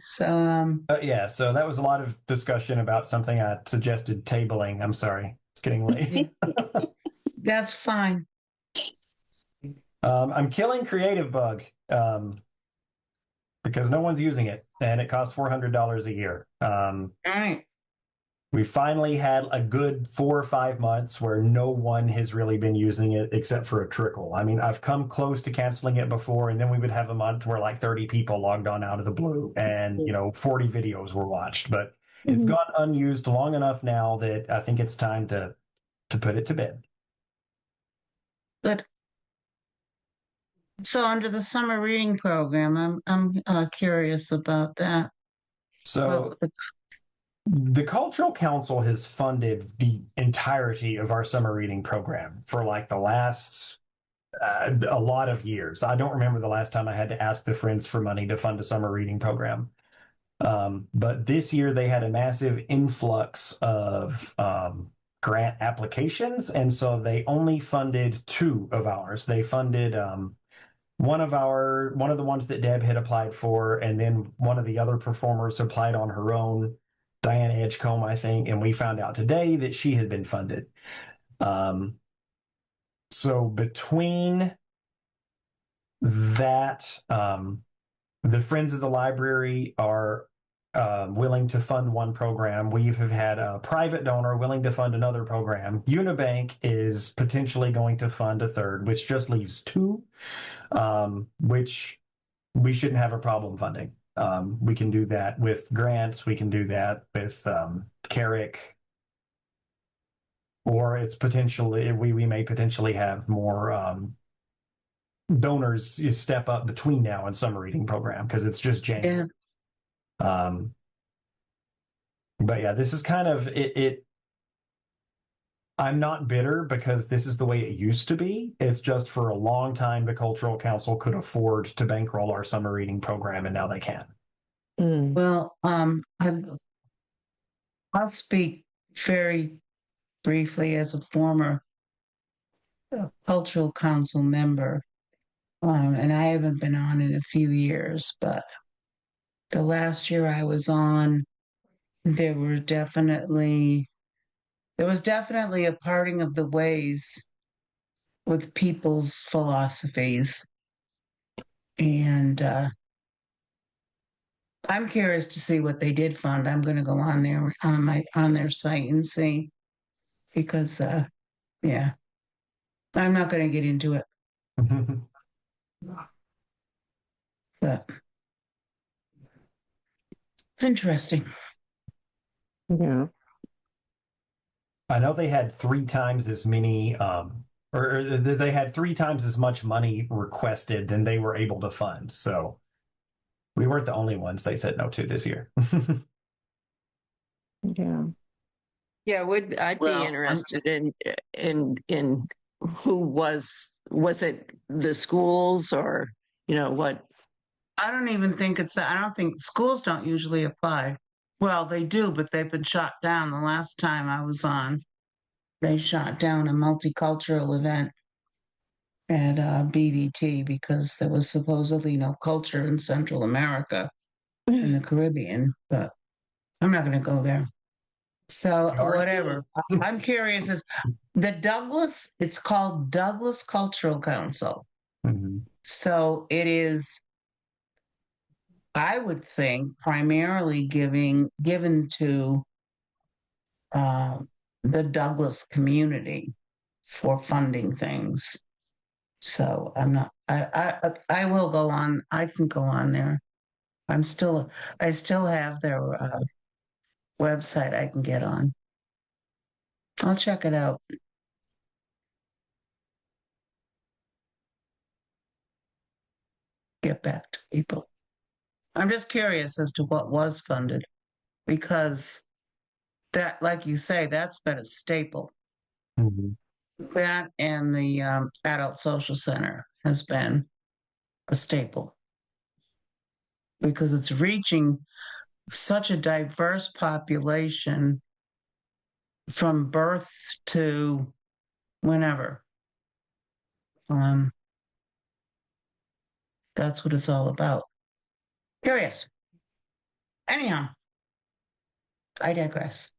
So yeah, so that was a lot of discussion about something I suggested tabling. I'm sorry. It's getting late. that's fine. I'm killing Creative Bug because no one's using it and it costs $400 a year. All right. We finally had a good 4 or 5 months where no one has really been using it except for a trickle. I mean, I've come close to canceling it before, and then we would have a month where like 30 people logged on out of the blue and, 40 videos were watched. But it's gone unused long enough now that I think it's time to put it to bed. Good. So under the summer reading program, I'm curious about that. So the Cultural Council has funded the entirety of our summer reading program for like the last a lot of years. I don't remember the last time I had to ask the Friends for money to fund a summer reading program. But this year they had a massive influx of grant applications. And so they only funded 2 of ours. They funded one of the ones that Deb had applied for, and then one of the other performers applied on her own, Diane Edgecombe, I think, and we found out today that she had been funded. So between that, the Friends of the Library are willing to fund one program. We have had a private donor willing to fund another program. Unibank is potentially going to fund a third, which just leaves 2, which we shouldn't have a problem funding. We can do that with grants. We can do that with Carrick, or it's potentially we may potentially have more donors step up between now and summer reading program because it's just January. Yeah. But yeah, this is kind of it. I'm not bitter because this is the way it used to be. It's just for a long time, the Cultural Council could afford to bankroll our summer reading program, and now they can. Well, I'll speak very briefly as a former Cultural Council member, and I haven't been on in a few years, but the last year I was on, there was definitely a parting of the ways with people's philosophies. And I'm curious to see what they did fund. I'm going to go on their site and see, because yeah, I'm not going to get into it. But interesting. Yeah. I know they had 3 times as many, or they had 3 times as much money requested than they were able to fund. So we weren't the only ones they said no to this year. Yeah. Yeah, I'd be interested in who was it the schools or what? I don't think schools don't usually apply. Well, they do, but they've been shot down. The last time I was on, they shot down a multicultural event at BVT because there was supposedly no culture in Central America. in the Caribbean, but I'm not going to go there. So You already whatever. I'm curious is it's called Douglas Cultural Council. Mhm. So it is, I would think, primarily given to uh, the Douglas community for funding things. So I'm not. I will go on. I can go on there. I still have their website I can get on. I'll check it out. Get back to people. I'm just curious as to what was funded because that, like you say, that's been a staple. Mhm. That and the adult social center has been a staple because it's reaching such a diverse population from birth to whenever. That's what it's all about. Curious. Anyhow, I digress.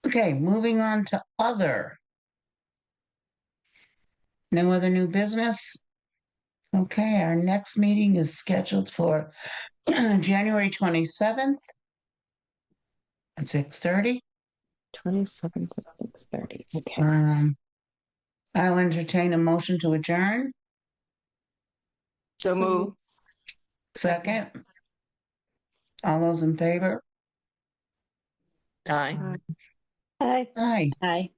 Okay, moving on to other. No other new business? Okay, our next meeting is scheduled for January 27th at 6:30. 27th at 6:30. Okay. I'll entertain a motion to adjourn. So move. Second. All those in favor? Aye. Hi. Aye. Hi.